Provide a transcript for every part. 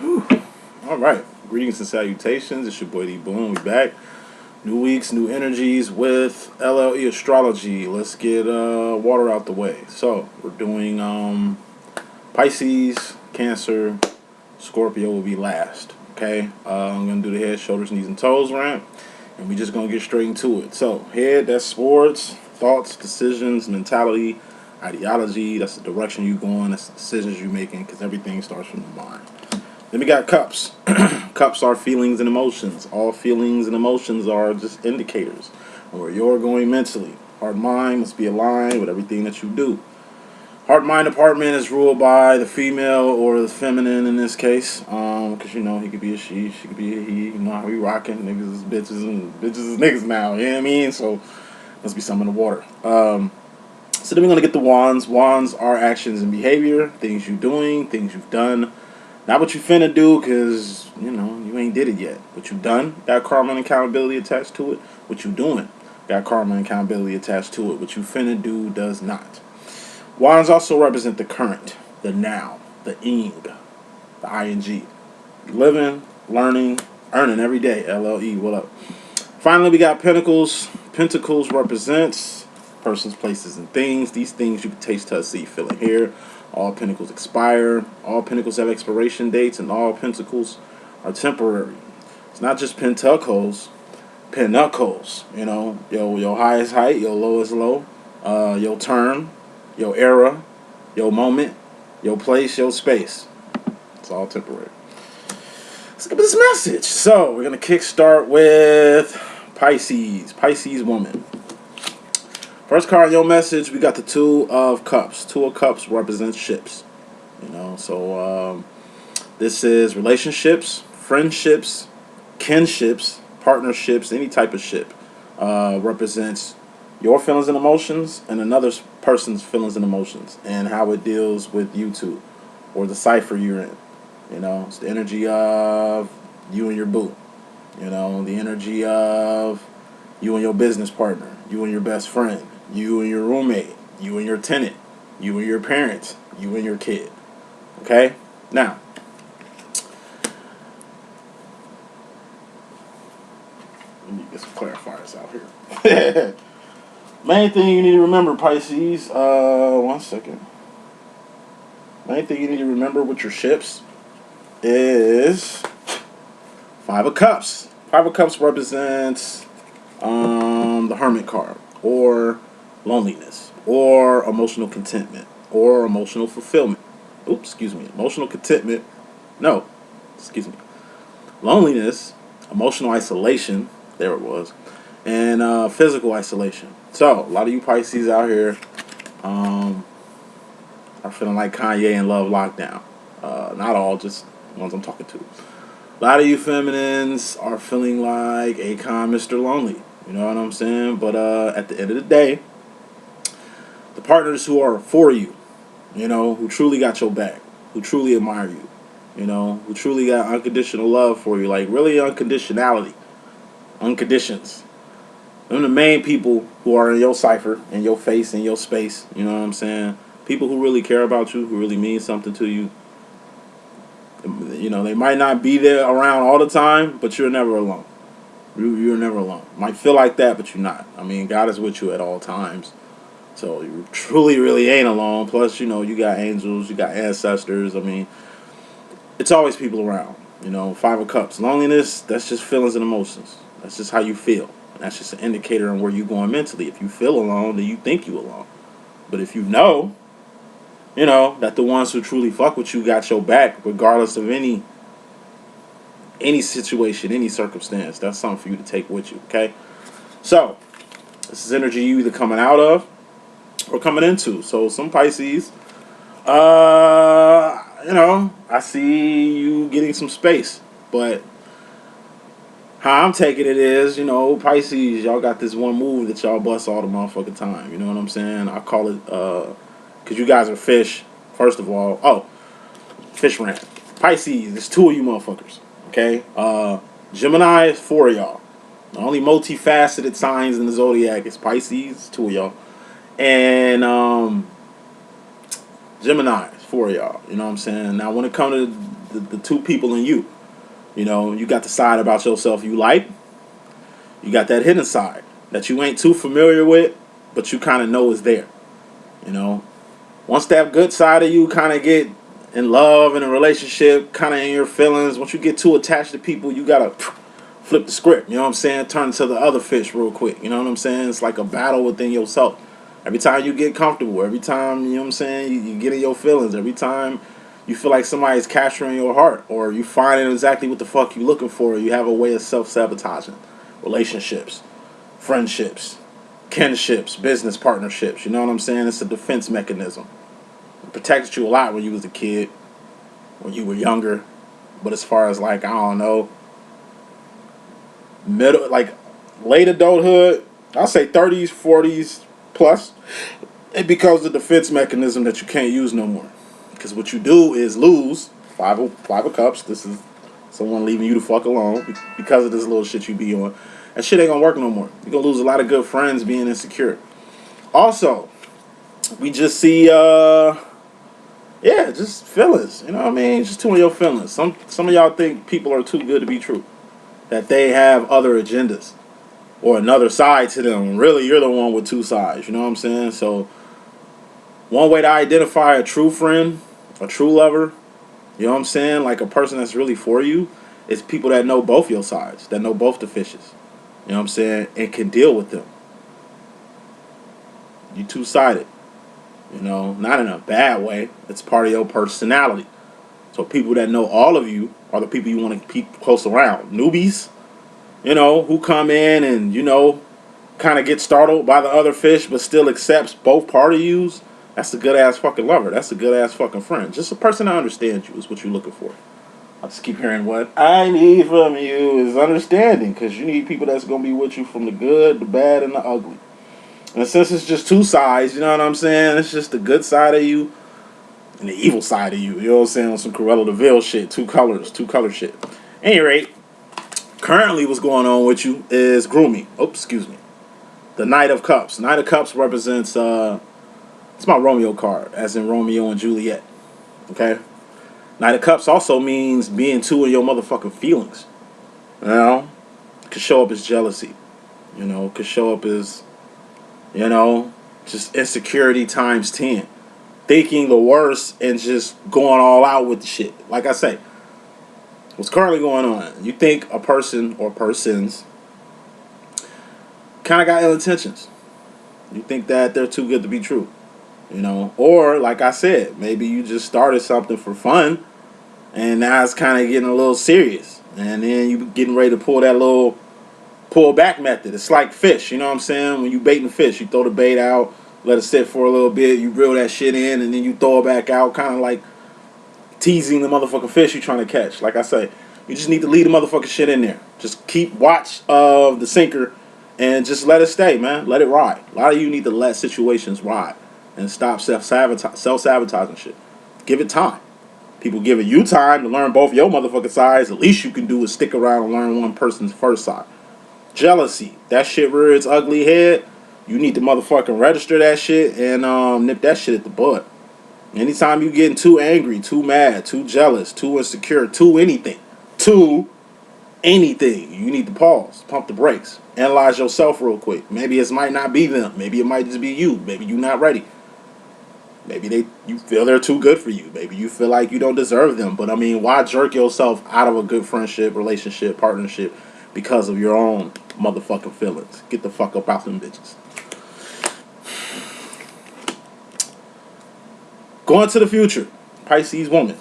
All right. Greetings and salutations. It's your boy D.Boom. We back. New weeks, new energies with LLE Astrology. Let's get water out the way. So we're doing Pisces, Cancer, Scorpio will be last. Okay. I'm gonna do the head, shoulders, knees, and toes rant, and we just gonna get straight into it. So head, that's sports, thoughts, decisions, mentality, ideology. That's the direction you going. That's the decisions you making, because everything starts from the mind. Then we got cups. Cups are feelings and emotions. All feelings and emotions are just indicators of where you're going mentally. Heart mind must be aligned with everything that you do. Heart mind department is ruled by the female or the feminine in this case. Because he could be a she could be a he. You know how we rocking. Niggas is bitches and bitches is niggas now. You know what I mean? So must be something in the water. So then we're gonna get the wands. Wands are actions and behavior, things you're doing, things you've done. Not what you finna do, because, you ain't did it yet. What you done, got karma and accountability attached to it. What you doing, got karma and accountability attached to it. What you finna do does not. Wands also represent the current, the now, the ing, the ing. Living, learning, earning every day. LLE, what up? Finally, we got pentacles. Pentacles represents persons, places, and things. These things you can taste, touch, see, feel, and hear. All pentacles expire. All pentacles have expiration dates, and all pentacles are temporary. It's not just pentacles, pinnacles. Your highest height, your lowest low, your turn, your era, your moment, your place, your space. It's all temporary. Let's get this message. So we're gonna kickstart with Pisces. Pisces woman. First card in your message, we got the Two of Cups. Two of Cups represents ships. So this is relationships, friendships, kinships, partnerships, any type of ship. Represents your feelings and emotions and another person's feelings and emotions and how it deals with you two or the cipher you're in. It's the energy of you and your boo. The energy of you and your business partner, you and your best friend, you and your roommate, you and your tenant, you and your parents, you and your kid. Okay? Now, let me get some clarifiers out here. Main thing you need to remember, Pisces, one second. Main thing you need to remember with your ships is Five of Cups. Five of Cups represents the Hermit card, or loneliness, or emotional contentment, or emotional fulfillment. Emotional contentment. No, excuse me. Loneliness, emotional isolation. There it was. And physical isolation. So, a lot of you Pisces out here are feeling like Kanye in Love Lockdown. Not all, just ones I'm talking to. A lot of you feminines are feeling like Akon, Mr. Lonely. You know what I'm saying? But at the end of the day, the partners who are for you, who truly got your back, who truly admire you, who truly got unconditional love for you, like really unconditionality, unconditions. Them the main people who are in your cipher, in your face, in your space. You know what I'm saying? People who really care about you, who really mean something to you. They might not be there around all the time, but you're never alone. You're never alone. Might feel like that, but you're not. I mean, God is with you at all times. So you truly, really ain't alone. Plus, you got angels, you got ancestors. I mean, it's always people around. Five of Cups. Loneliness, that's just feelings and emotions. That's just how you feel. And that's just an indicator on where you're going mentally. If you feel alone, then you think you alone. But if you know that the ones who truly fuck with you got your back, regardless of any situation, any circumstance, that's something for you to take with you, okay? So, this is energy you either coming out of or coming into. So, some Pisces, I see you getting some space, but how I'm taking it is, Pisces, y'all got this one move that y'all bust all the motherfucking time. You know what I'm saying? I call it, because you guys are fish, first of all. Oh, fish rant. Pisces, there's two of you motherfuckers. Okay? Gemini is four of y'all. The only multifaceted signs in the zodiac is Pisces, two of y'all. And Gemini is four of y'all. You know what I'm saying? Now, when it comes to the two people in you. You know, you got the side about yourself you like. You got that hidden side that you ain't too familiar with, but you kind of know is there. You know, once that good side of you kind of get in love in a relationship, kind of in your feelings, once you get too attached to people, you gotta flip the script. You know what I'm saying? Turn to the other fish real quick. You know what I'm saying? It's like a battle within yourself. Every time you get comfortable, every time, you know what I'm saying, you get in your feelings, every time you feel like somebody's capturing your heart, or you finding exactly what the fuck you looking for, you have a way of self-sabotaging relationships, friendships, kinships, business partnerships. You know what I'm saying? It's a defense mechanism. It protected you a lot when you was a kid, when you were younger. But as far as like, I don't know, middle, like late adulthood, I'll say 30s, 40s plus, it becomes the defense mechanism that you can't use no more. Because what you do is lose five of cups. This is someone leaving you the fuck alone because of this little shit you be on. That shit ain't gonna work no more. You're gonna lose a lot of good friends being insecure. Also, we just see just feelings. You know what I mean? Just two of your feelings. Some of y'all think people are too good to be true. That they have other agendas or another side to them. Really, you're the one with two sides. You know what I'm saying? So one way to identify a true friend, a true lover, you know what I'm saying? Like a person that's really for you, is people that know both your sides, that know both the fishes. You know what I'm saying? And can deal with them. You two-sided. You know, not in a bad way. It's part of your personality. So people that know all of you are the people you want to keep close around. Newbies, you know, who come in and, you know, kind of get startled by the other fish but still accepts both part of yous. That's a good-ass fucking lover. That's a good-ass fucking friend. Just a person that understands you is what you're looking for. I just keep hearing what I need from you is understanding, because you need people that's going to be with you from the good, the bad, and the ugly. And since it's just two sides, you know what I'm saying? It's just the good side of you and the evil side of you. You know what I'm saying? On some Cruella de Vil shit. Two color shit. At any rate, currently what's going on with you is grooming. Oops, excuse me. The Knight of Cups. Knight of Cups represents, it's my Romeo card, as in Romeo and Juliet. Okay? Knight of Cups also means being two in your motherfucking feelings. You know? Could show up as jealousy. You know? Could show up as, you know, just insecurity times 10. Thinking the worst and just going all out with the shit. Like I say, what's currently going on? You think a person or persons kind of got ill intentions. You think that they're too good to be true. You know? Or, like I said, maybe you just started something for fun and now it's kind of getting a little serious. And then you getting ready to pull that little pull back method. It's like fish, you know what I'm saying? When you baiting fish, you throw the bait out, let it sit for a little bit, you reel that shit in, and then you throw it back out, kind of like teasing the motherfucking fish you're trying to catch. Like I say, you just need to leave the motherfucking shit in there. Just keep watch of the sinker and just let it stay, man. Let it ride. A lot of you need to let situations ride and stop self-sabotaging shit. Give it time. People giving you time to learn both your motherfucking sides. The least you can do is stick around and learn one person's first side. Jealousy. That shit rear its ugly head. You need to motherfucking register that shit and nip that shit at the bud. Anytime you getting too angry, too mad, too jealous, too insecure, too anything, you need to pause, pump the brakes, analyze yourself real quick. Maybe it might not be them. Maybe it might just be you. Maybe you're not ready. Maybe you feel they're too good for you. Maybe you feel like you don't deserve them. But I mean, why jerk yourself out of a good friendship, relationship, partnership because of your own motherfucking feelings? Get the fuck up out them bitches. Going to the future, Pisces woman.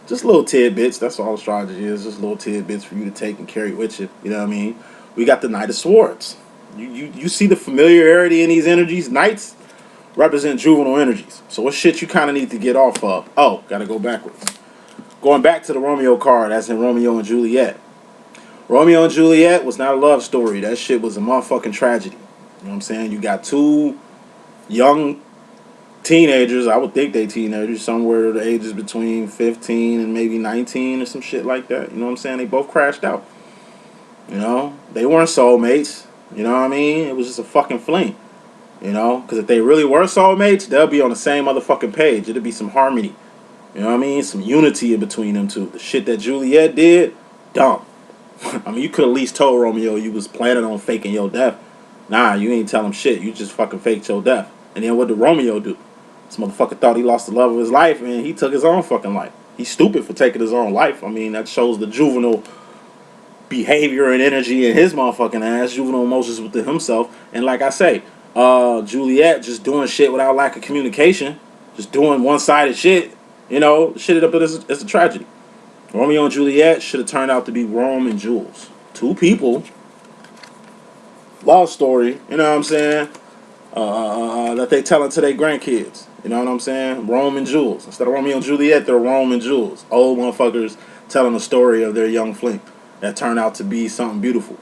Just little tidbits. That's all astrology is. Just little tidbits for you to take and carry with you. You know what I mean? We got the Knight of Swords. You see the familiarity in these energies. Knights represent juvenile energies. So what shit you kind of need to get off of? Oh, gotta go backwards. Going back to the Romeo card, as in Romeo and Juliet. Romeo and Juliet was not a love story. That shit was a motherfucking tragedy. You know what I'm saying? You got two young teenagers, I would think they teenagers, somewhere the ages between 15 and maybe 19 or some shit like that. You know what I'm saying? They both crashed out. You know? They weren't soulmates. You know what I mean? It was just a fucking fling. You know? Because if they really were soulmates, they'll be on the same motherfucking page. It'll be some harmony. You You know what I mean? Some unity in between them two. The shit that Juliet did, dumb. I mean, you could at least told Romeo you was planning on faking your death. Nah, you ain't tell him shit. You just fucking faked your death. And then what did Romeo do? This motherfucker thought he lost the love of his life, and he took his own fucking life. He's stupid for taking his own life. I mean, that shows the juvenile behavior and energy in his motherfucking ass, juvenile emotions within himself. And like I say, Juliet just doing shit without lack of communication, just doing one-sided shit, you know, shit it up as a tragedy. Romeo and Juliet should have turned out to be Rome and Jules. Two people, love story, you know what I'm saying, that they telling to their grandkids. You know what I'm saying? Rome and Jules. Instead of Romeo and Juliet, they're Rome and Jules. Old motherfuckers telling the story of their young fling that turned out to be something beautiful.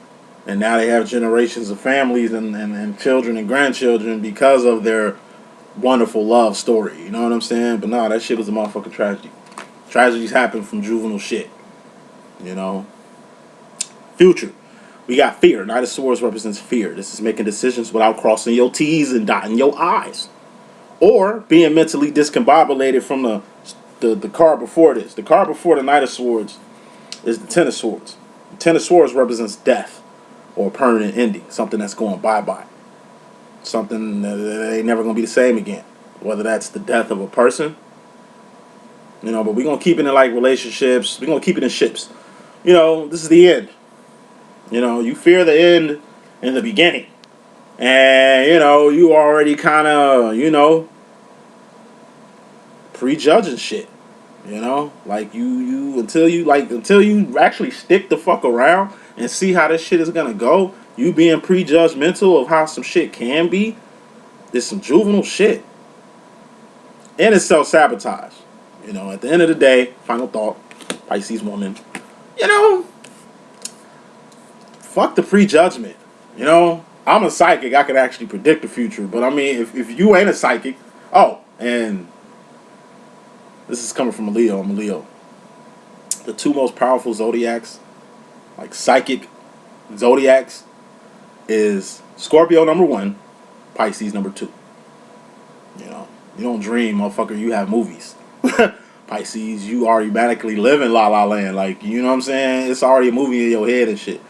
And now they have generations of families and children and grandchildren because of their wonderful love story. You know what I'm saying? But no, that shit was a motherfucking tragedy. Tragedies happen from juvenile shit. You know? Future. We got fear. Knight of Swords represents fear. This is making decisions without crossing your T's and dotting your I's. Or being mentally discombobulated from the card before this. The card before the Knight of Swords is the Ten of Swords. The Ten of Swords represents death or permanent ending. Something that's going bye-bye. Something that ain't never going to be the same again. Whether that's the death of a person. You know, but we're going to keep it in like relationships. We're going to keep it in ships. You know, this is the end. You know, you fear the end in the beginning. And, you know, you already kind of, you know, prejudging shit. You know? Like, until you actually stick the fuck around and see how this shit is going to go, you being prejudgmental of how some shit can be, there's some juvenile shit. And it's self-sabotage. You know, at the end of the day, final thought, Pisces woman, you know, fuck the prejudgment. You know, I'm a psychic. I can actually predict the future. But I mean, if you ain't a psychic, oh, and this is coming from a Leo. I'm a Leo. The two most powerful zodiacs, like psychic zodiacs, is Scorpio number 1, Pisces number 2. You know, you don't dream, motherfucker. You have movies. Pisces, you automatically live in La La Land. Like, you know what I'm saying? It's already a movie in your head and shit.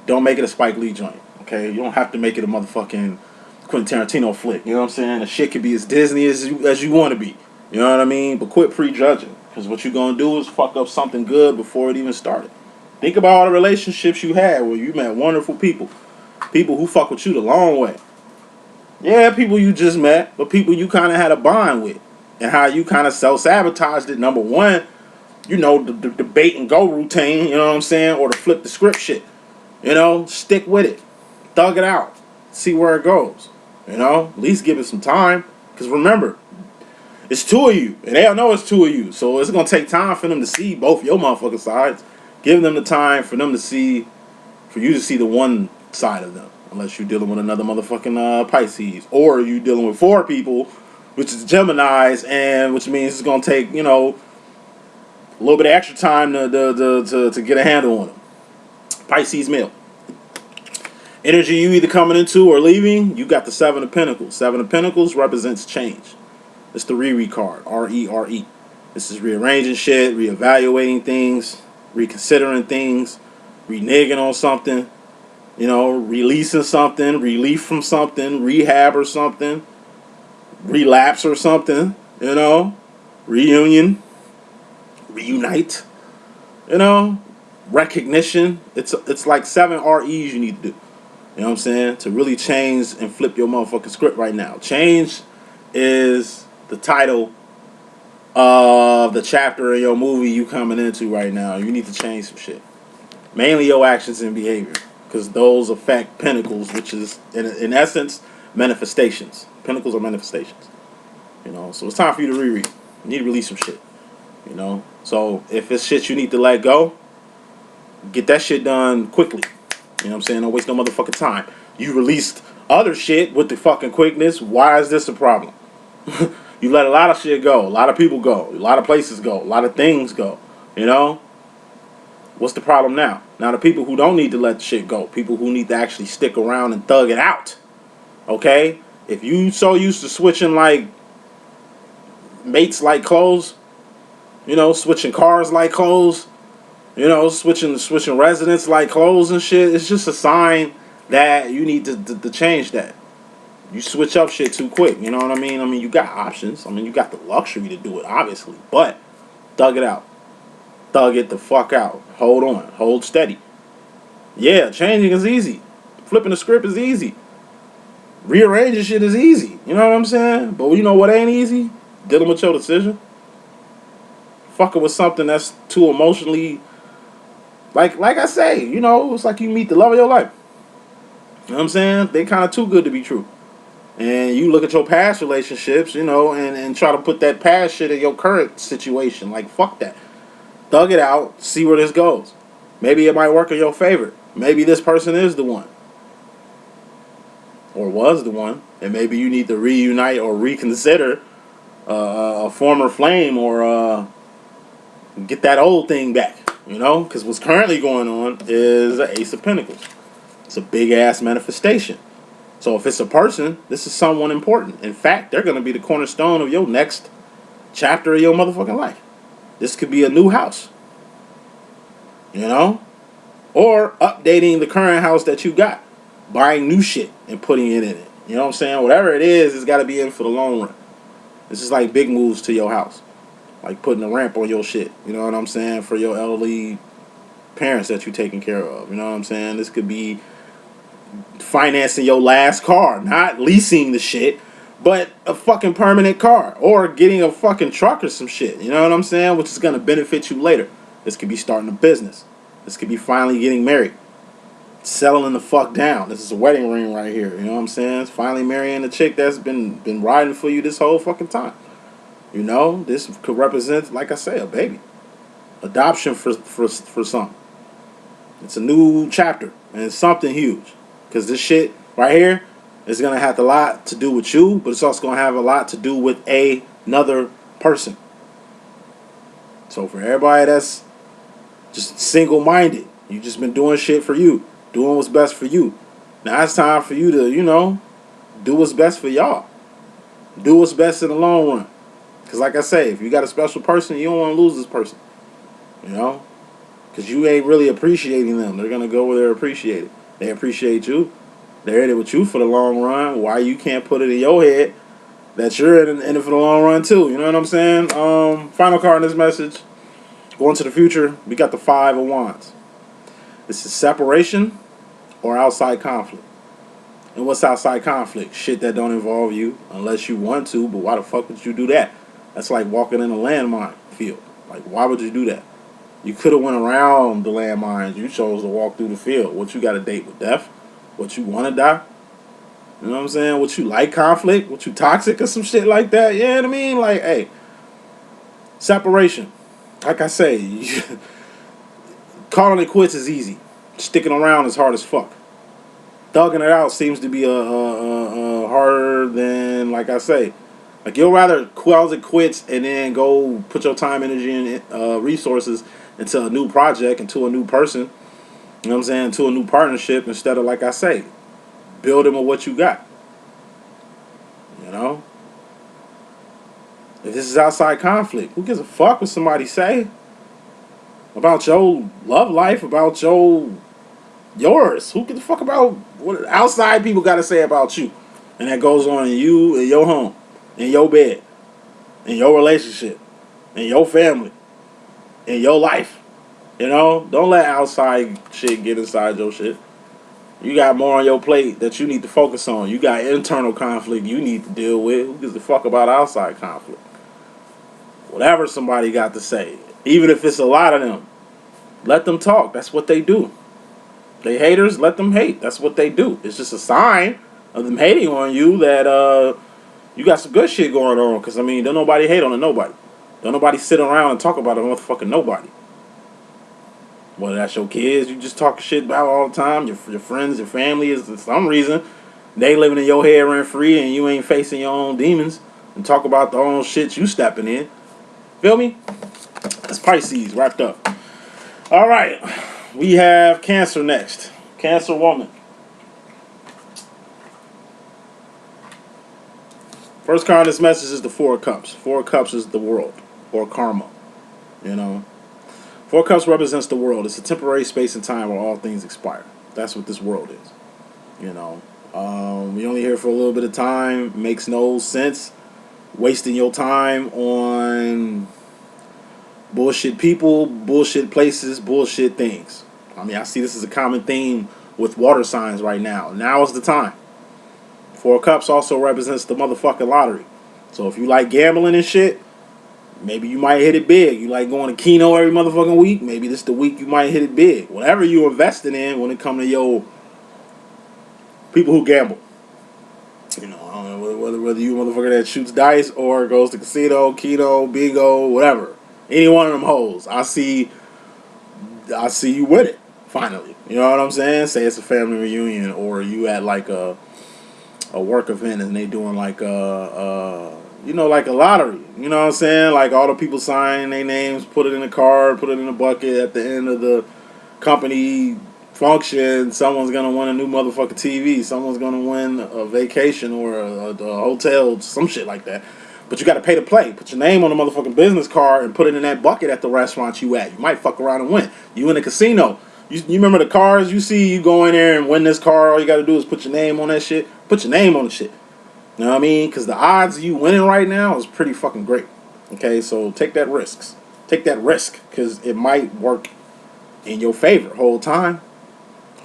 Don't make it a Spike Lee joint. Okay, you don't have to make it a motherfucking Quentin Tarantino flick. You know what I'm saying? The shit could be as Disney as you want to be. You know what I mean? But quit prejudging, because what you're gonna do is fuck up something good before it even started. Think about all the relationships you had where you met wonderful people who fuck with you the long way. Yeah, people you just met, but people you kind of had a bond with, and how you kind of self-sabotaged it. Number one, you know, the bait and go routine. You know what I'm saying? Or the flip the script shit. You know, stick with it. Thug it out. See where it goes. You know, at least give it some time. Because remember, it's two of you. And they don't know it's two of you. So it's going to take time for them to see both your motherfucking sides. Give them the time for them to see, for you to see the one side of them. Unless you're dealing with another motherfucking Pisces. Or you're dealing with 4 people, which is Geminis, and which means it's going to take, you know, a little bit of extra time to get a handle on them. Pisces male. Energy you either coming into or leaving, you got the 7 of Pentacles. 7 of Pentacles represents change. It's the Re card. R-E-R-E. This is rearranging shit, reevaluating things, reconsidering things, reneging on something, you know, releasing something, relief from something, rehab or something, relapse or something, you know, reunion, reunite, you know, recognition. It's like 7 REs you need to do. You know what I'm saying? To really change and flip your motherfucking script right now. Change is the title of the chapter in your movie you coming into right now. You need to change some shit. Mainly your actions and behavior. Because those affect pentacles, which is, in essence, manifestations. Pentacles are manifestations. You know, so it's time for you to reread. You need to release some shit. You know? So if it's shit you need to let go, get that shit done quickly. You know what I'm saying? Don't waste no motherfucking time. You released other shit with the fucking quickness. Why is this a problem? You let a lot of shit go. A lot of people go. A lot of places go. A lot of things go. You know? What's the problem now? Now the people who don't need to let shit go. People who need to actually stick around and thug it out. Okay? If you so used to switching like mates like clothes, You know, switching cars like clothes. You know, switching residents like clothes and shit. It's just a sign that you need to change that. You switch up shit too quick. You know what I mean? I mean, you got options. I mean, you got the luxury to do it, obviously. But thug it out. Thug it the fuck out. Hold on. Hold steady. Yeah, changing is easy. Flipping the script is easy. Rearranging shit is easy. You know what I'm saying? But you know what ain't easy? Dealing with your decision. Fucking with something that's too emotionally, like I say, you know, it's like you meet the love of your life. You know what I'm saying? They kind of too good to be true. And you look at your past relationships, you know, and try to put that past shit in your current situation. Like, fuck that. Thug it out. See where this goes. Maybe it might work in your favor. Maybe this person is the one. Or was the one. And maybe you need to reunite or reconsider a former flame, or get that old thing back. You know? Because what's currently going on is an Ace of Pentacles. It's a big-ass manifestation. So if it's a person, this is someone important. In fact, they're going to be the cornerstone of your next chapter of your motherfucking life. This could be a new house. You know? Or updating the current house that you got. Buying new shit and putting it in it. You know what I'm saying? Whatever it is, it's got to be in for the long run. This is like big moves to your house. Like putting a ramp on your shit. You know what I'm saying? For your elderly parents that you're taking care of. You know what I'm saying? This could be financing your last car. Not leasing the shit, but a fucking permanent car. Or getting a fucking truck or some shit. You know what I'm saying? Which is going to benefit you later. This could be starting a business. This could be finally getting married. Settling the fuck down. This is a wedding ring right here. You know what I'm saying? It's finally marrying a chick that's been riding for you this whole fucking time. You know, this could represent, like I say, a baby. Adoption for some. It's a new chapter, and it's something huge. Because this shit right here is going to have a lot to do with you, but it's also going to have a lot to do with another person. So for everybody that's just single-minded, you just been doing shit for you. Doing what's best for you. Now it's time for you to, you know, do what's best for y'all. Do what's best in the long run. Because like I say, if you got a special person, you don't want to lose this person. You know? Because you ain't really appreciating them. They're going to go where they're appreciated. They appreciate you. They're in it with you for the long run. Why you can't put it in your head that you're in it for the long run too. You know what I'm saying? Final card in this message. Going to the future, we got the Five of Wands. This is separation or outside conflict. And what's outside conflict? Shit that don't involve you unless you want to, but why the fuck would you do that? That's like walking in a landmine field. Like, why would you do that? You could have went around the landmines. You chose to walk through the field. What, you got a date with death? What, you want to die? You know what I'm saying? What, you like conflict? What, you toxic or some shit like that? You know what I mean? Like, hey, separation. Like I say, calling it quits is easy. Sticking around is hard as fuck. Thugging it out seems to be harder than, like I say. Like, you'll rather call it quits and then go put your time, energy, and resources into a new project, into a new person, you know what I'm saying, into a new partnership, instead of, like I say, building with what you got. You know? If this is outside conflict, who gives a fuck what somebody say about your love life, about yours? Who gives a fuck about what outside people got to say about you? And that goes on in you, in your home, in your bed, in your relationship, in your family, in your life. You know? Don't let outside shit get inside your shit. You got more on your plate that you need to focus on. You got internal conflict you need to deal with. Who gives a fuck about outside conflict? Whatever somebody got to say, even if it's a lot of them, let them talk. That's what they do. They haters, let them hate. That's what they do. It's just a sign of them hating on you that you got some good shit going on. Because, I mean, don't nobody hate on a nobody. Don't nobody sit around and talk about a motherfucking nobody. Whether that's your kids you just talk shit about all the time, your friends, your family, is for some reason they living in your head rent free and you ain't facing your own demons and talk about the own shit you stepping in. Feel me? That's Pisces wrapped up. All right, we have Cancer next. Cancer woman. First card in this message is the Four of Cups. Four of Cups is the world or karma. You know, Four Cups represents the world. It's a temporary space and time where all things expire. That's what this world is. You know, we only here for a little bit of time. Makes no sense wasting your time on bullshit people, bullshit places, bullshit things. I mean, I see this as a common theme with water signs right now. Now is the time. Four Cups also represents the motherfucking lottery. So if you like gambling and shit, maybe you might hit it big. You like going to Keno every motherfucking week, maybe this the week you might hit it big. Whatever you're investing in when it comes to your people who gamble. You know, I don't know whether you a motherfucker that shoots dice or goes to casino, Keno, bingo, whatever. Any one of them hoes. I see you with it, finally. You know what I'm saying? Say it's a family reunion or you at like a work event and they doing like like a lottery. You know what I'm saying? Like all the people sign their names, put it in a card, put it in a bucket at the end of the company function. Someone's gonna win a new motherfucking TV. Someone's gonna win a vacation or a hotel, some shit like that. But you got to pay to play. Put your name on a motherfucking business card and put it in that bucket at the restaurant you at. You might fuck around and win. You in a casino. You remember the cars you see? You go in there and win this car. All you got to do is put your name on that shit. Put your name on the shit. You know what I mean? Because the odds of you winning right now is pretty fucking great. Okay, so take that risks. Take that risk because it might work in your favor whole time.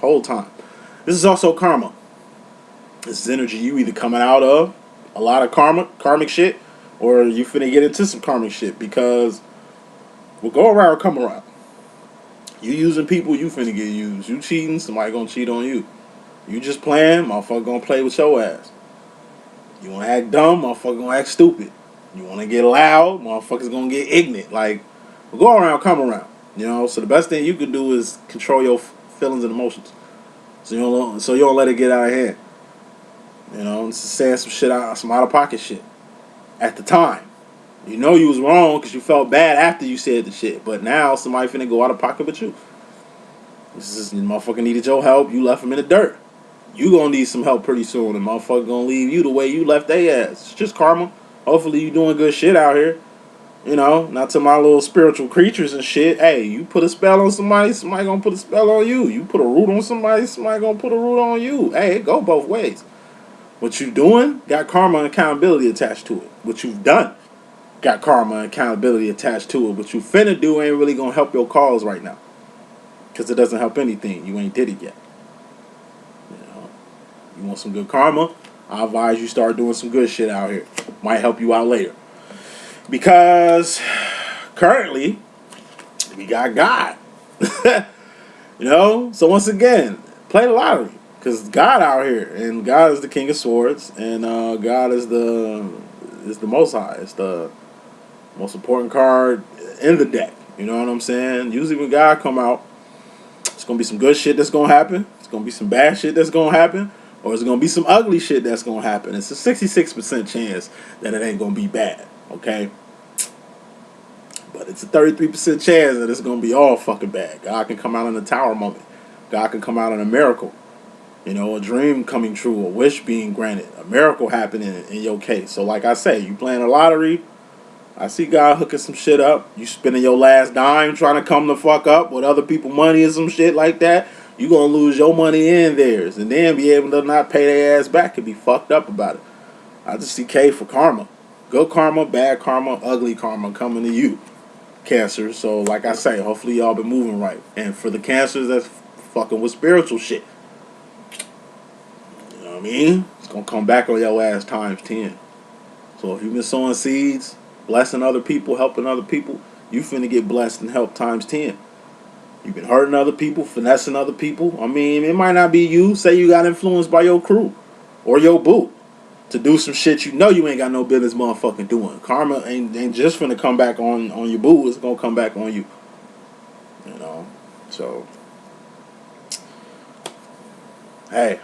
Whole time. This is also karma. This is energy you either coming out of a lot of karmic shit, or you finna get into some karmic shit because we'll go around, come around. You using people, you finna get used. You cheating, somebody gonna cheat on you. You just playing, motherfucker gonna play with your ass. You wanna act dumb, motherfucker gonna act stupid. You wanna get loud, motherfuckers gonna get ignorant. Like, we'll go around, come around. You know, so the best thing you can do is control your feelings and emotions. So you don't let it get out of hand. You know, this is saying some shit out, some out of pocket shit. At the time. You know you was wrong because you felt bad after you said the shit. But now somebody finna go out of pocket with you. This is motherfucker needed your help. You left him in the dirt. You gonna need some help pretty soon. And motherfucker gonna leave you the way you left their ass. It's just karma. Hopefully you doing good shit out here. You know, not to my little spiritual creatures and shit. Hey, you put a spell on somebody, somebody gonna put a spell on you. You put a root on somebody, somebody gonna put a root on you. Hey, it go both ways. What you doing got karma and accountability attached to it. What you've done got karma and accountability attached to it. What you finna do ain't really gonna help your cause right now. Because it doesn't help anything. You ain't did it yet. You know, you want some good karma? I advise you start doing some good shit out here. Might help you out later. Because currently, we got God. You know? So once again, play the lottery. Because God out here. And God is the King of Swords. And God is the Most High. It's the most important card in the deck. You know what I'm saying? Usually when God come out, it's going to be some good shit that's going to happen. It's going to be some bad shit that's going to happen. Or it's going to be some ugly shit that's going to happen. It's a 66% chance that it ain't going to be bad. Okay? But it's a 33% chance that it's going to be all fucking bad. God can come out in a tower moment. God can come out in a miracle. You know, a dream coming true. A wish being granted. A miracle happening in your case. So like I say, you playing a lottery. I see God hooking some shit up. You spending your last dime trying to come the fuck up with other people's money and some shit like that. You gonna lose your money and theirs. And then be able to not pay their ass back and be fucked up about it. I just see K for karma. Good karma, bad karma, ugly karma coming to you. Cancer. So like I say, hopefully y'all been moving right. And for the cancers that's fucking with spiritual shit. You know what I mean? It's gonna come back on your ass times 10. So if you've been sowing seeds, blessing other people, helping other people, you finna get blessed and helped times 10. You've been hurting other people, finessing other people. I mean, it might not be you. Say you got influenced by your crew or your boo to do some shit you know you ain't got no business motherfucking doing. Karma ain't just finna come back on your boo. It's gonna come back on you. You know? So, hey,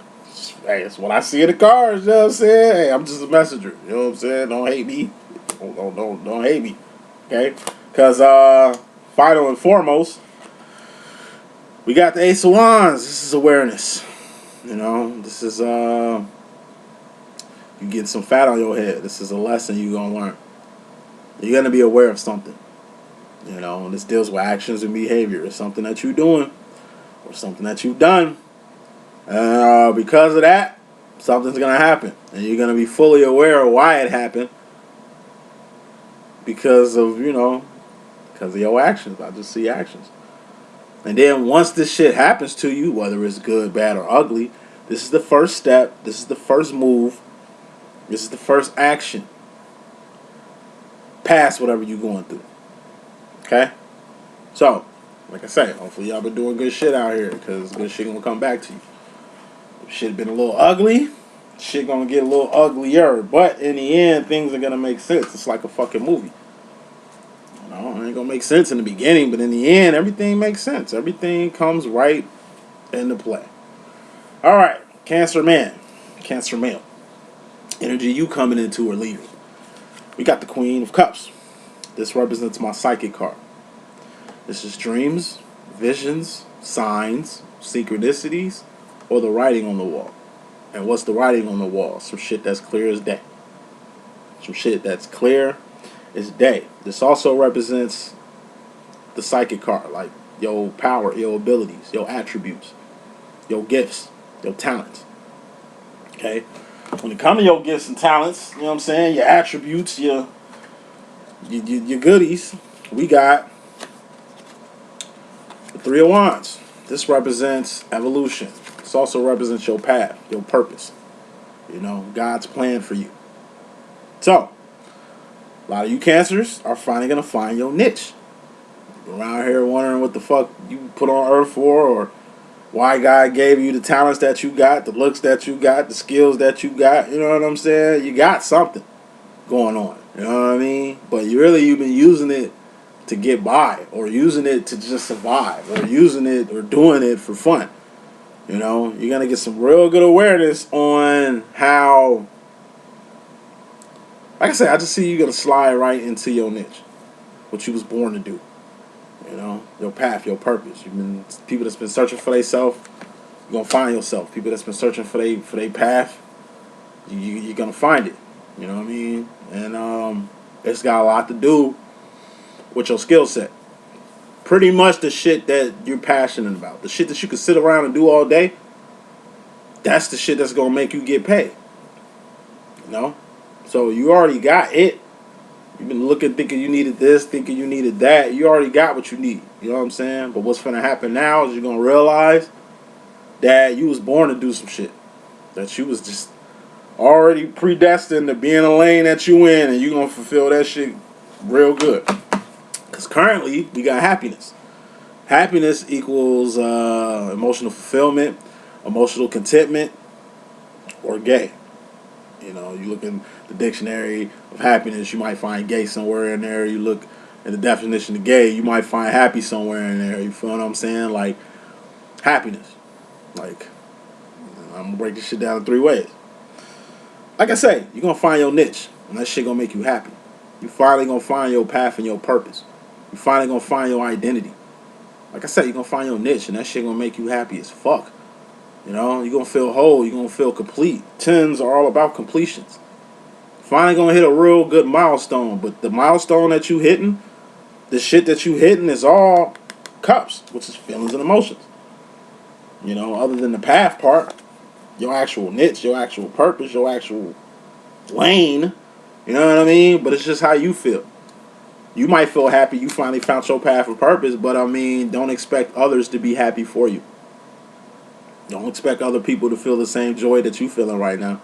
it's what I see in the cards, you know what I'm saying? Hey, I'm just a messenger. You know what I'm saying? Don't hate me. Don't hate me. Okay? Because, final and foremost, we got the Ace of Wands. This is awareness. You know, this is, you get some fat on your head. This is a lesson you're going to learn. You're going to be aware of something. You know, and this deals with actions and behavior. It's something that you're doing or something that you've done. Because of that, something's going to happen. And you're going to be fully aware of why it happened because of, because of your actions. I just see actions. And then once this shit happens to you, whether it's good, bad, or ugly, this is the first step. This is the first move. This is the first action. Past whatever you're going through. Okay? So, like I say, hopefully y'all been doing good shit out here because good shit gonna come back to you. If shit been a little ugly, shit gonna get a little uglier. But in the end, things are gonna make sense. It's like a fucking movie. It ain't gonna make sense in the beginning, but in the end, everything makes sense. Everything comes right into play. Alright, Cancer man. Cancer male. Energy you coming into or leaving. We got the Queen of Cups. This represents my psychic card. This is dreams, visions, signs, synchronicities, or the writing on the wall. And what's the writing on the wall? Some shit that's clear as day. Some shit that's clear as day. This also represents the psychic card, like your power, your abilities, your attributes, your gifts, your talents. Okay? When it comes to your gifts and talents, you know what I'm saying? Your attributes, your goodies, we got the Three of Wands. This represents evolution. This also represents your path, your purpose. God's plan for you. So, a lot of you Cancers are finally going to find your niche. You're around here wondering what the fuck you put on earth for, or why God gave you the talents that you got, the looks that you got, the skills that you got. You know what I'm saying? You got something going on. You know what I mean? But you've been using it to get by, or using it to just survive, or using it or doing it for fun. You're going to get some real good awareness on how, like I said, I just see you going to slide right into your niche, what you was born to do. Your path, your purpose. People that's been searching for themselves, you're going to find yourself. People that's been searching for their path, you're going to find it. You know what I mean? And it's got a lot to do with your skill set. Pretty much the shit that you're passionate about. The shit that you can sit around and do all day, that's the shit that's going to make you get paid. So you already got it. You've been looking, thinking you needed this, thinking you needed that. You already got what you need. You know what I'm saying? But what's going to happen now is you're going to realize that you was born to do some shit. That you was just already predestined to be in a lane that you in, and you're going to fulfill that shit real good. Because currently, we got happiness. Happiness equals emotional fulfillment, emotional contentment, or gay. You look in the dictionary of happiness, you might find gay somewhere in there. You look at the definition of gay, you might find happy somewhere in there. You feel what I'm saying? Like, happiness. Like, I'm going to break this shit down in 3 ways. Like I say, you're going to find your niche, and that shit going to make you happy. You finally going to find your path and your purpose. You finally going to find your identity. Like I said, you're going to find your niche, and that shit going to make you happy as fuck. You're going to feel whole. You're going to feel complete. 10s are all about completions. Finally going to hit a real good milestone. But the milestone that you hitting, the shit that you hitting is all cups, which is feelings and emotions. Other than the path part, your actual niche, your actual purpose, your actual lane. You know what I mean? But it's just how you feel. You might feel happy you finally found your path of purpose, but don't expect others to be happy for you. Don't expect other people to feel the same joy that you're feeling right now.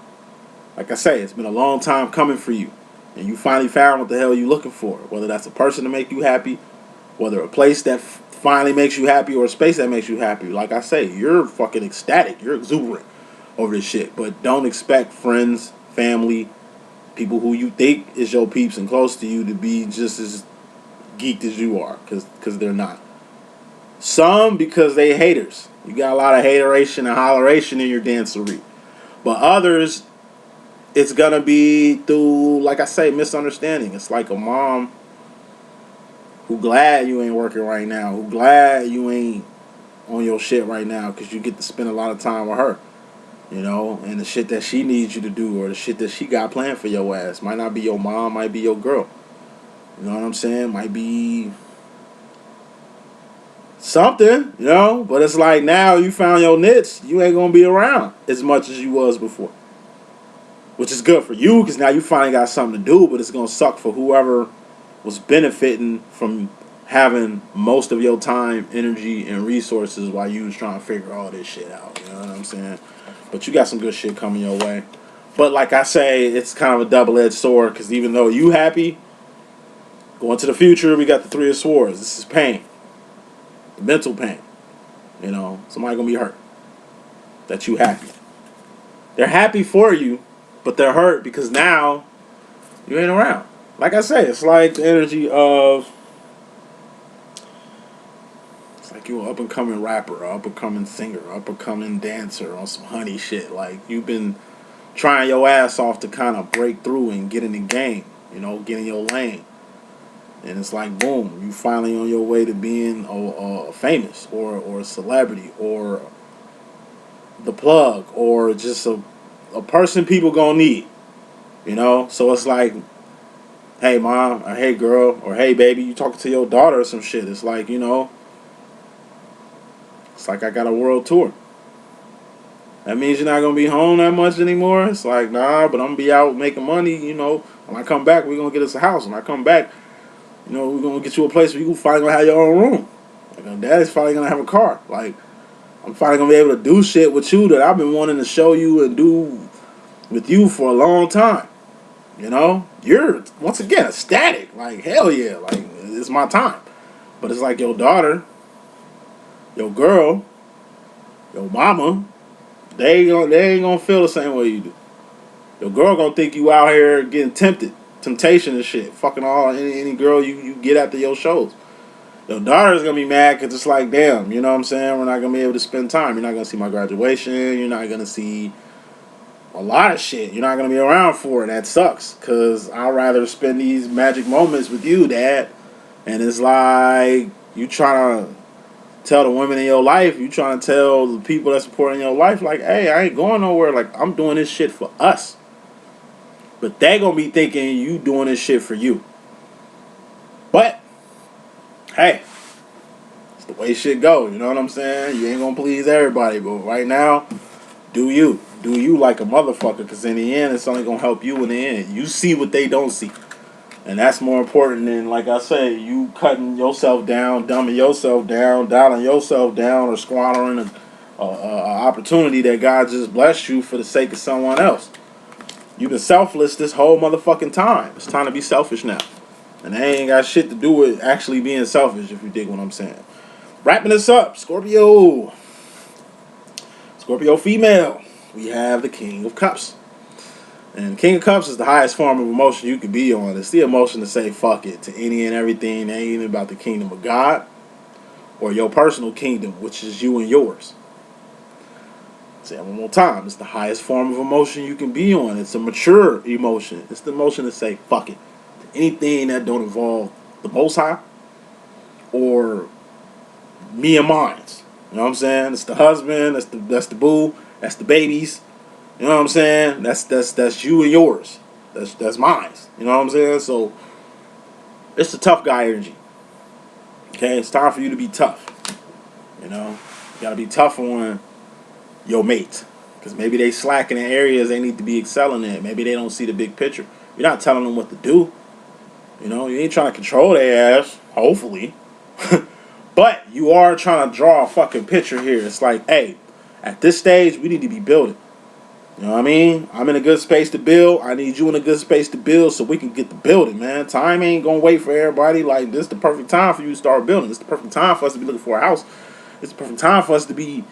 Like I say, it's been a long time coming for you. And you finally found what the hell you're looking for. Whether that's a person to make you happy, whether a place that finally makes you happy, or a space that makes you happy. Like I say, you're fucking ecstatic. You're exuberant over this shit. But don't expect friends, family, people who you think is your peeps and close to you to be just as geeked as you are. Because they're not. Some because they haters. You got a lot of hateration and holleration in your dancery. But others, it's going to be through, like I say, misunderstanding. It's like a mom who glad you ain't working right now. Who glad you ain't on your shit right now because you get to spend a lot of time with her. And the shit that she needs you to do, or the shit that she got planned for your ass. Might not be your mom, might be your girl. You know what I'm saying? Might be something, you know. But it's like now you found your niche, you ain't gonna be around as much as you was before, which is good for you because now you finally got something to do. But it's gonna suck for whoever was benefiting from having most of your time, energy, and resources while you was trying to figure all this shit out. You know what I'm saying? But you got some good shit coming your way. But like I say, it's kind of a double-edged sword because even though you happy, going to the future, we got the Three of Swords. This is pain, mental pain. You know, somebody gonna be hurt that you happy. They're happy for you, but they're hurt because now you ain't around. Like I say, it's like the energy of, it's like you an up and coming rapper, or up and coming singer, or up and coming dancer on some honey shit. Like you've been trying your ass off to kind of break through and get in the game. You know, get in your lane. And it's like, boom, you finally on your way to being famous or a celebrity or the plug or just a person people gonna need, you know? So it's like, hey, mom, or hey, girl, or hey, baby, you talking to your daughter or some shit. It's like, you know, it's like I got a world tour. That means you're not gonna be home that much anymore. It's like, nah, but I'm gonna be out making money, you know. When I come back, we're gonna get us a house. When I come back, you know, we're gonna get you a place where you finally gonna have your own room. Like, daddy's finally gonna have a car. Like, I'm finally gonna be able to do shit with you that I've been wanting to show you and do with you for a long time. You know, you're once again ecstatic. Like, hell yeah, like it's my time. But it's like your daughter, your girl, your mama, they ain't gonna feel the same way you do. Your girl gonna think you out here getting temptation and shit, fucking all any girl you get after your shows. Your daughter's gonna be mad because it's like, damn, you know what I'm saying? We're not gonna be able to spend time. You're not gonna see my graduation. You're not gonna see a lot of shit. You're not gonna be around for it. That sucks because I'd rather spend these magic moments with you, Dad. And it's like you trying to tell the women in your life, you trying to tell the people that support in your life, like, hey, I ain't going nowhere. Like, I'm doing this shit for us. But they gonna be thinking you doing this shit for you. But hey, it's the way shit go. You know what I'm saying? You ain't gonna please everybody, but right now, do you. Do you like a motherfucker, because in the end, it's only going to help you in the end. You see what they don't see. And that's more important than, like I say, you cutting yourself down, dumbing yourself down, dialing yourself down, or squandering an opportunity that God just blessed you for the sake of someone else. You've been selfless this whole motherfucking time. It's time to be selfish now. And they ain't got shit to do with actually being selfish, if you dig what I'm saying. Wrapping this up, Scorpio. Scorpio female. We have the King of Cups. And King of Cups is the highest form of emotion you could be on. It's the emotion to say fuck it to any and everything. It ain't even about the kingdom of God or your personal kingdom, which is you and yours. Say it one more time. It's the highest form of emotion you can be on. It's a mature emotion. It's the emotion to say fuck it to anything that don't involve the Most High or me and mine. You know what I'm saying? It's the husband. That's the boo. That's the babies. You know what I'm saying? That's you and yours. That's mine. You know what I'm saying? So it's the tough guy energy. Okay, it's time for you to be tough. You know, you gotta be tough on your mate, because maybe they slacking in areas they need to be excelling in. Maybe they don't see the big picture. You're not telling them what to do. You know, you ain't trying to control their ass. Hopefully, but you are trying to draw a fucking picture here. It's like, hey, at this stage, we need to be building. You know what I mean? I'm in a good space to build. I need you in a good space to build so we can get the building, man. Time ain't gonna wait for everybody. Like, this is the perfect time for you to start building. This is the perfect time for us to be looking for a house. It's the perfect time for us to be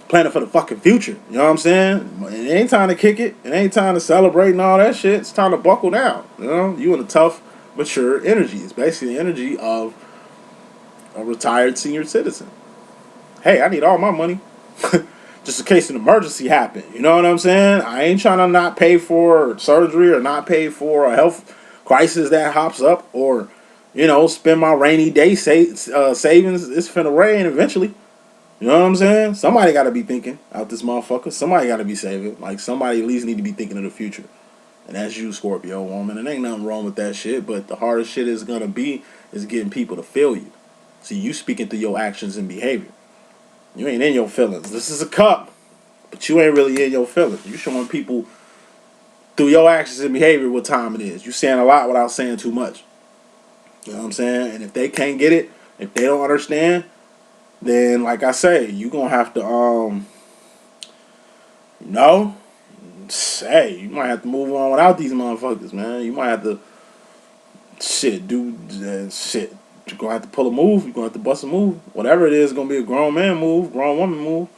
planning for the fucking future. You know what I'm saying? It ain't time to kick it. It ain't time to celebrate and all that shit. It's time to buckle down. You know? You in a tough, mature energy. It's basically the energy of a retired senior citizen. Hey, I need all my money. Just in case an emergency happened. You know what I'm saying? I ain't trying to not pay for surgery or not pay for a health crisis that hops up or, you know, spend my rainy day savings. It's finna rain eventually. You know what I'm saying? Somebody got to be thinking out this motherfucker. Somebody got to be saving. Like, somebody at least need to be thinking of the future. And that's you, Scorpio woman. And ain't nothing wrong with that shit. But the hardest shit is going to be is getting people to feel you. See, you speaking through your actions and behavior. You ain't in your feelings. This is a cup, but you ain't really in your feelings. You showing people through your actions and behavior what time it is. You saying a lot without saying too much. You know what I'm saying? And if they can't get it, if they don't understand, then like I say, you gonna have to no. Hey, you might have to move on without these motherfuckers, man. You might have to shit. You're gonna have to pull a move. You're gonna have to bust a move. Whatever it is, gonna be a grown man move, grown woman move,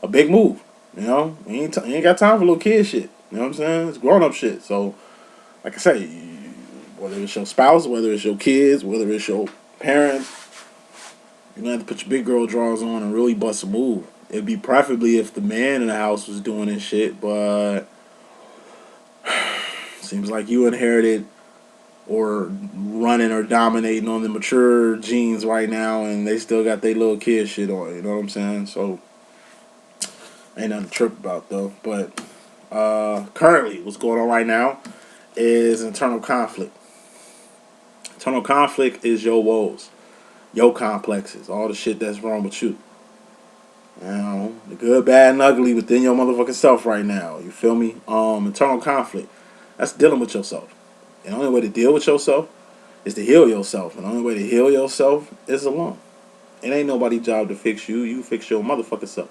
a big move. You know, you ain't got time for little kid shit. You know what I'm saying? It's grown up shit. So, like I say, whether it's your spouse, whether it's your kids, whether it's your parents, you're gonna have to put your big girl drawers on and really bust a move. It'd be preferably if the man in the house was doing this shit, but seems like you inherited or running or dominating on the mature genes right now, and they still got their little kid shit on. You know what I'm saying? So ain't nothing to trip about though. But currently, what's going on right now is internal conflict. Internal conflict is your woes, your complexes, all the shit that's wrong with you. You know, the good, bad, and ugly within your motherfucking self right now. You feel me? Internal conflict. That's dealing with yourself. And the only way to deal with yourself is to heal yourself. And the only way to heal yourself is alone. It ain't nobody's job to fix you. You fix your motherfucking self.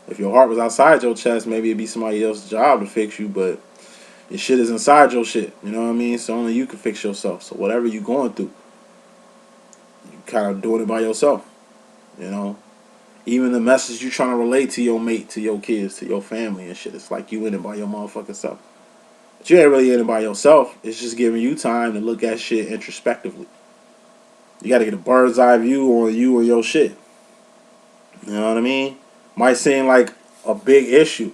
If your heart was outside your chest, maybe it'd be somebody else's job to fix you, but your shit is inside your shit. You know what I mean? So only you can fix yourself. So whatever you going through, you kind of doing it by yourself. You know? Even the message you trying to relate to your mate, to your kids, to your family and shit, it's like you in it by your motherfucking self. But you ain't really in it by yourself. It's just giving you time to look at shit introspectively. You got to get a bird's eye view on you and your shit. You know what I mean? Might seem like a big issue,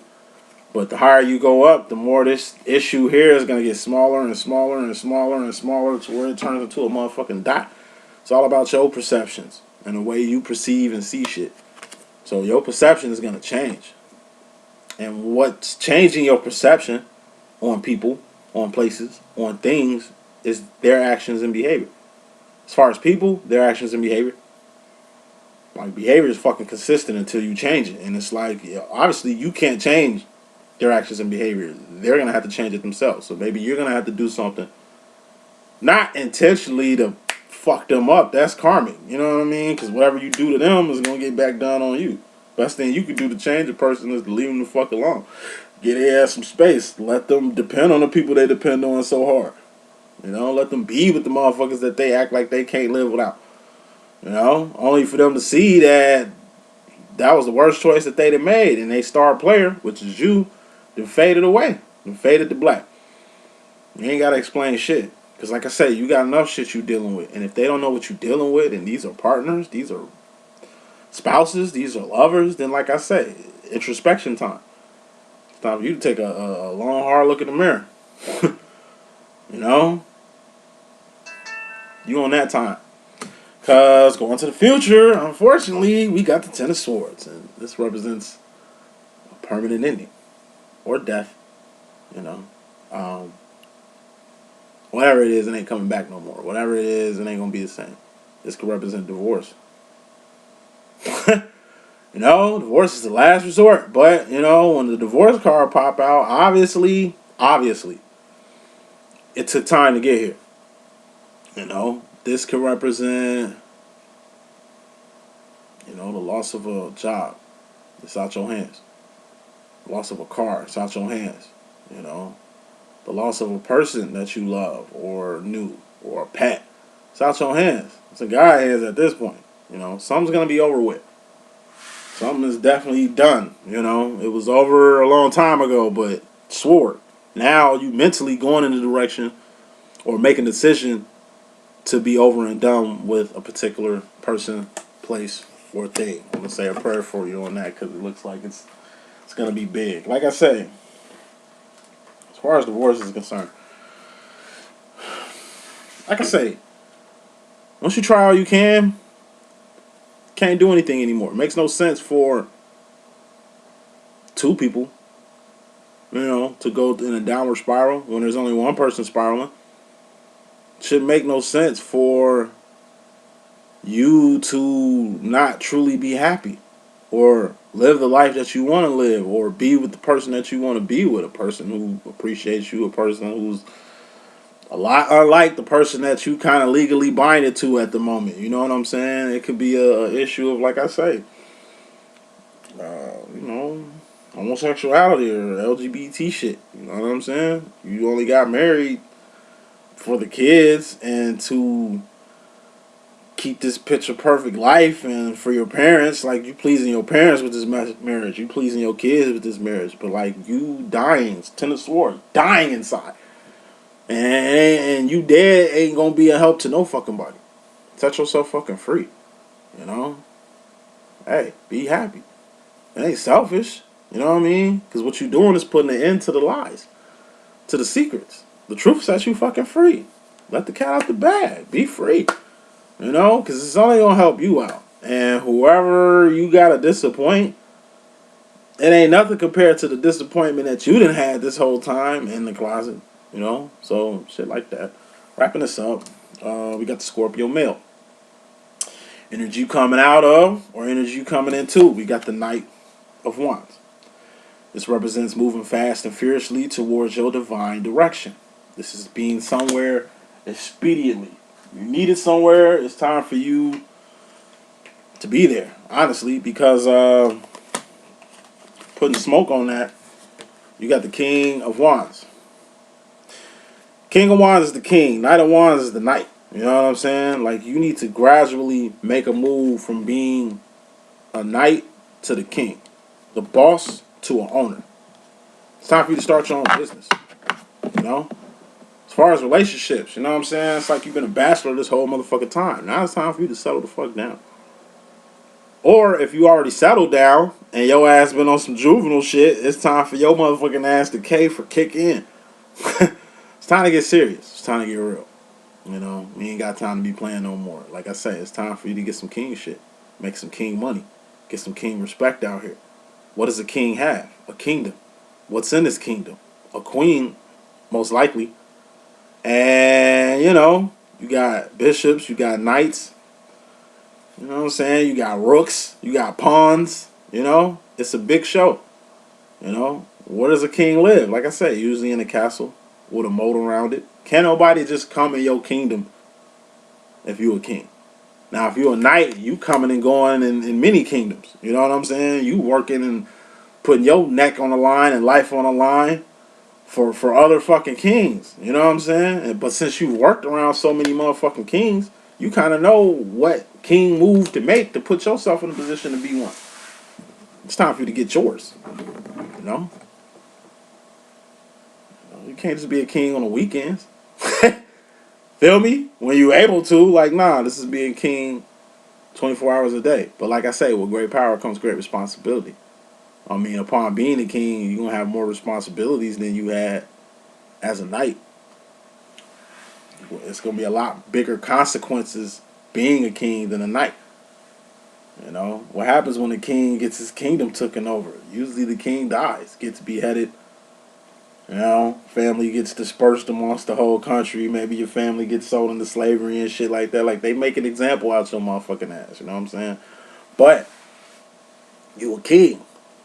but the higher you go up, the more this issue here is going to get smaller and smaller and smaller and smaller to where it turns into a motherfucking dot. It's all about your perceptions and the way you perceive and see shit. So your perception is going to change. And what's changing your perception on people, on places, on things is their actions and behavior. As far as people, their actions and behavior. Like, behavior is fucking consistent until you change it. And it's like, obviously, you can't change their actions and behavior. They're going to have to change it themselves. So maybe you're going to have to do something, not intentionally to fuck them up. That's karmic. You know what I mean? Because whatever you do to them is going to get back done on you. Best thing you can do to change a person is to leave them the fuck alone. Get their ass some space. Let them depend on the people they depend on so hard. You know, let them be with the motherfuckers that they act like they can't live without. You know, only for them to see that that was the worst choice that they'd have made, and they star player, which is you, then faded away, then faded to black. You ain't gotta explain shit, because like I say, you got enough shit you dealing with, and if they don't know what you dealing with, and these are partners, these are spouses, these are lovers, then like I say, introspection time. It's time for you to take a long, hard look in the mirror. You know, you on that time. Because going to the future, unfortunately, we got the Ten of Swords. And this represents a permanent ending. Or death. You know. Whatever it is, it ain't coming back no more. Whatever it is, it ain't going to be the same. This could represent divorce. You know, divorce is the last resort. But, you know, when the divorce card pop out, obviously, it took time to get here. You know, this could represent, you know, the loss of a job. It's out your hands. The loss of a car. It's out your hands. You know, the loss of a person that you love or knew or a pet. It's out your hands. It's in God's hands at this point. You know, something's going to be over with. Something is definitely done. You know, it was over a long time ago, but sword. Now you mentally going in the direction or making a decision to be over and done with a particular person, place, or thing. I'm going to say a prayer for you on that because it looks like it's going to be big. Like I say, as far as divorce is concerned, like I say, once you try all you can, can't do anything anymore. It makes no sense for two people, you know, to go in a downward spiral when there's only one person spiraling. Should make no sense for you to not truly be happy or live the life that you want to live or be with the person that you want to be with, a person who appreciates you, a person who's a lot unlike the person that you kind of legally binded to at the moment. You know what I'm saying? It could be a issue of, like I say, you know, homosexuality or LGBT shit. You know what I'm saying? You only got married for the kids and to keep this picture perfect life, and for your parents, like, you pleasing your parents with this marriage, you pleasing your kids with this marriage, but like, you dying, Ten of Swords, dying inside, and you dead ain't gonna be a help to no fucking body. Set yourself fucking free, you know. Hey, be happy. It ain't selfish, you know what I mean? Because what you doing is putting an end to the lies, to the secrets. The truth sets you fucking free. Let the cat out the bag. Be free. You know, because it's only going to help you out. And whoever you got to disappoint, it ain't nothing compared to the disappointment that you done had this whole time in the closet. You know, so shit like that. Wrapping this up, we got the Scorpio male. Energy coming out of, or energy coming into, we got the Knight of Wands. This represents moving fast and fiercely towards your divine direction. This is being somewhere expediently. You need it somewhere, it's time for you to be there, honestly, because putting smoke on that, you got the King of Wands. King of Wands is the king. Knight of Wands is the knight. You know what I'm saying? Like, you need to gradually make a move from being a knight to the king, the boss to an owner. It's time for you to start your own business. You know? As far as relationships, you know what I'm saying? It's like you've been a bachelor this whole motherfucking time. Now it's time for you to settle the fuck down. Or if you already settled down and your ass been on some juvenile shit, it's time for your motherfucking ass to K for kick in. It's time to get serious. It's time to get real. You know, we ain't got time to be playing no more. Like I say, it's time for you to get some king shit. Make some king money. Get some king respect out here. What does a king have? A kingdom. What's in this kingdom? A queen, most likely. And, you know, you got bishops, you got knights. You know what I'm saying? You got rooks, you got pawns. You know, it's a big show. You know, where does a king live? Like I said, usually in a castle with a moat around it. Can't nobody just come in your kingdom if you a king. Now, if you a knight, you coming and going in many kingdoms. You know what I'm saying? You working and putting your neck on the line and life on the line for other fucking kings. You know what I'm saying? But since you worked around so many motherfucking kings, you kind of know what king move to make to put yourself in a position to be one. It's time for you to get yours. You know? You can't just be a king on the weekends. Feel me? When you able to, like, nah, this is being king 24 hours a day. But like I say, with great power comes great responsibility. I mean, upon being a king, you're going to have more responsibilities than you had as a knight. It's going to be a lot bigger consequences being a king than a knight. You know, what happens when the king gets his kingdom taken over? Usually the king dies, gets beheaded. You know, family gets dispersed amongst the whole country. Maybe your family gets sold into slavery and shit like that. Like, they make an example out your motherfucking ass. You know what I'm saying? But you a king.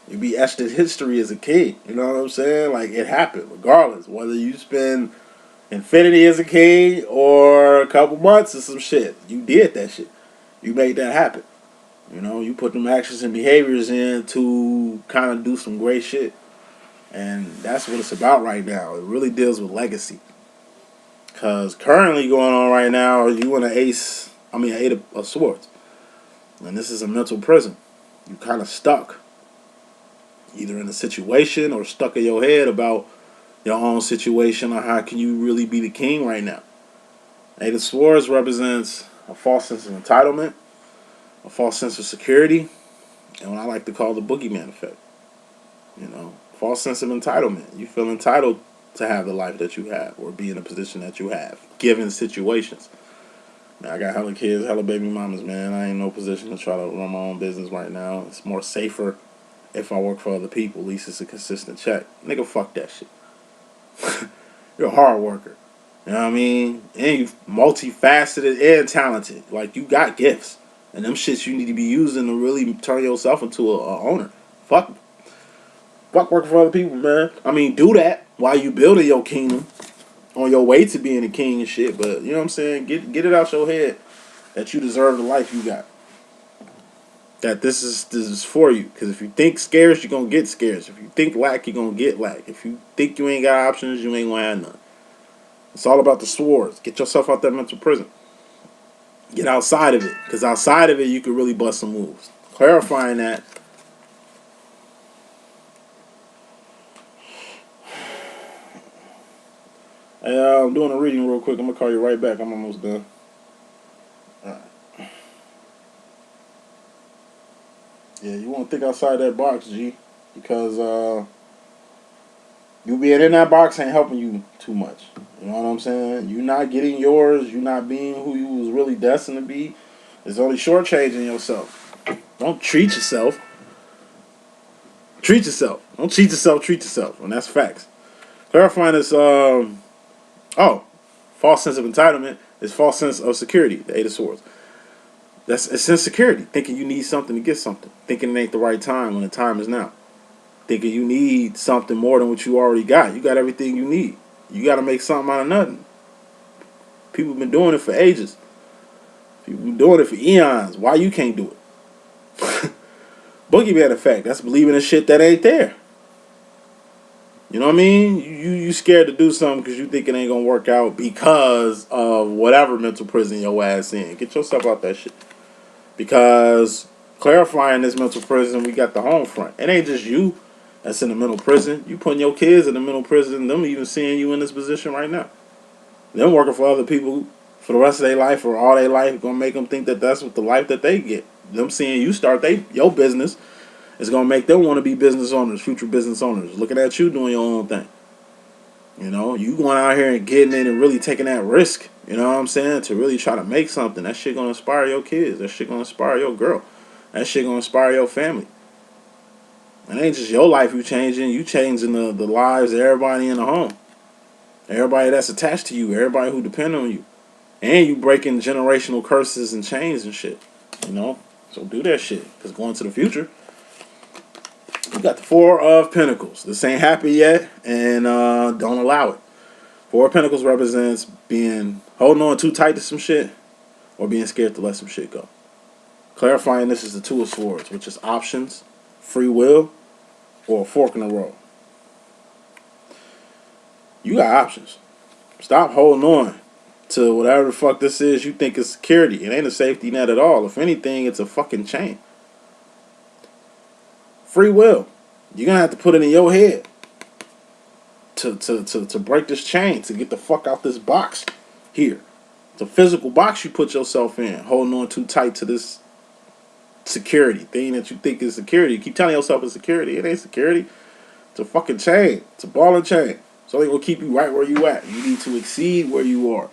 You be etched in history as a king. You know what I'm saying? Like, it happened, regardless. Whether you spend infinity as a king or a couple months or some shit. You did that shit. You made that happen. You know, you put them actions and behaviors in to kind of do some great shit. And that's what it's about right now. It really deals with legacy. Because currently going on right now, you in an eight of swords. And this is a mental prison. You kind of stuck. Either in a situation or stuck in your head about your own situation or how can you really be the king right now. Eight of Swords represents a false sense of entitlement, a false sense of security, and what I like to call the boogeyman effect. You know, false sense of entitlement. You feel entitled to have the life that you have or be in a position that you have, given situations. Now, I got hella kids, hella baby mamas, man. I ain't in no position to try to run my own business right now. It's more safer if I work for other people. At least it's a consistent check. Nigga, fuck that shit. You're a hard worker. You know what I mean? And you multifaceted and talented. Like, you got gifts. And them shits you need to be using to really turn yourself into a owner. Fuck. Fuck working for other people, man. I mean, do that while you building your kingdom on your way to being a king and shit. But, you know what I'm saying? Get it out your head that you deserve the life you got. That this is for you. Because if you think scarce, you're going to get scarce. If you think lack, you're going to get lack. If you think you ain't got options, you ain't going to have none. It's all about the swords. Get yourself out that mental prison. Get outside of it. Because outside of it, you can really bust some moves. Clarifying that. Hey, I'm doing a reading real quick. I'm going to call you right back. I'm almost done. Alright. Yeah, you want to think outside that box, G. Because you being in that box ain't helping you too much. You know what I'm saying? You not getting yours. You not being who you was really destined to be. It's only shortchanging yourself. Don't treat yourself. Treat yourself. Don't cheat yourself. Treat yourself. And that's facts. Clarifying this, false sense of entitlement is false sense of security, the Eight of Swords. That's a sense of security. Thinking you need something to get something. Thinking it ain't the right time when the time is now. Thinking you need something more than what you already got. You got everything you need. You got to make something out of nothing. People have been doing it for ages. People been doing it for eons. Why you can't do it? Boogeyman effect. That's believing in shit that ain't there. You know what I mean? You scared to do something because you think it ain't gonna work out because of whatever mental prison your ass in. Get yourself out that shit. Because clarifying this mental prison, we got the home front. It ain't just you that's in the mental prison. You putting your kids in the mental prison. Them even seeing you in this position right now. Them working for other people for the rest of their life or all their life gonna make them think that that's what the life that they get. Them seeing you start your business is gonna make them want to be business owners, future business owners. Looking at you doing your own thing. You know, you going out here and getting in and really taking that risk. You know what I'm saying? To really try to make something. That shit gonna inspire your kids. That shit gonna inspire your girl. That shit gonna inspire your family. It ain't just your life you changing. You changing the lives of everybody in the home. Everybody that's attached to you. Everybody who depend on you. And you breaking generational curses and chains and shit. You know? So do that shit. Because going to the future, you got the Four of Pentacles. This ain't happy yet. And don't allow it. Four of Pentacles represents being holding on too tight to some shit or being scared to let some shit go. Clarifying this is the Two of Swords, which is options, free will, or a fork in the road. You got options. Stop holding on to whatever the fuck this is you think is security. It ain't a safety net at all. If anything, it's a fucking chain. Free will. You're gonna have to put it in your head to break this chain, to get the fuck out this box here. It's a physical box you put yourself in, holding on too tight to this security thing that you think is security. You keep telling yourself it's security. It ain't security. It's a fucking chain. It's a ball and chain. So they gonna keep you right where you at. You need to exceed where you are.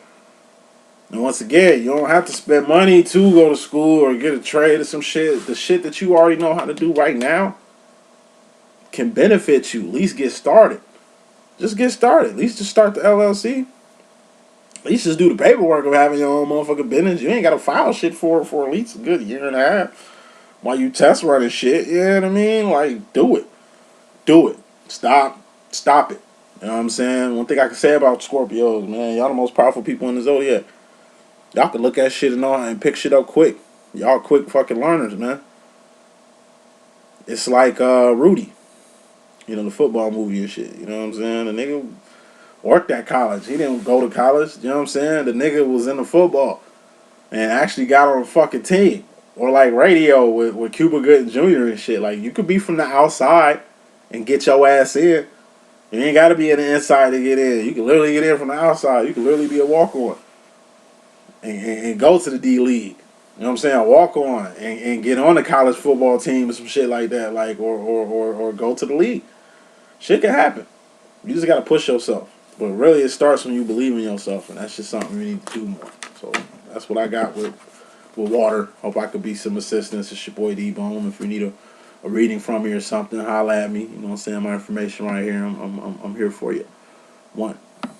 And once again, you don't have to spend money to go to school or get a trade or some shit. The shit that you already know how to do right now can benefit you. At least get started. Just get started. At least just start the LLC. At least just do the paperwork of having your own motherfucking business. You ain't got to file shit for at least a good year and a half while you test running shit. You know what I mean? Like, do it. Do it. Stop it. You know what I'm saying? One thing I can say about Scorpios, man, y'all the most powerful people in the zodiac. Y'all can look at shit and know and pick shit up quick. Y'all quick fucking learners, man. It's like Rudy. You know, the football movie and shit. You know what I'm saying? The nigga worked at college. He didn't go to college. You know what I'm saying? The nigga was into football and actually got on a fucking team. Or like radio with Cuba Gooding Jr. and shit. Like, you could be from the outside and get your ass in. You ain't got to be in the inside to get in. You can literally get in from the outside. You can literally be a walk-on and go to the D-League. You know what I'm saying? Walk on and get on the college football team or some shit like that. Like, or go to the league. Shit can happen. You just got to push yourself. But really, it starts when you believe in yourself, and that's just something you need to do more. So that's what I got with water. Hope I could be some assistance. It's your boy D.Boom. If you need a reading from me or something, holla at me. You know what I'm saying? My information right here. I'm here for you. One.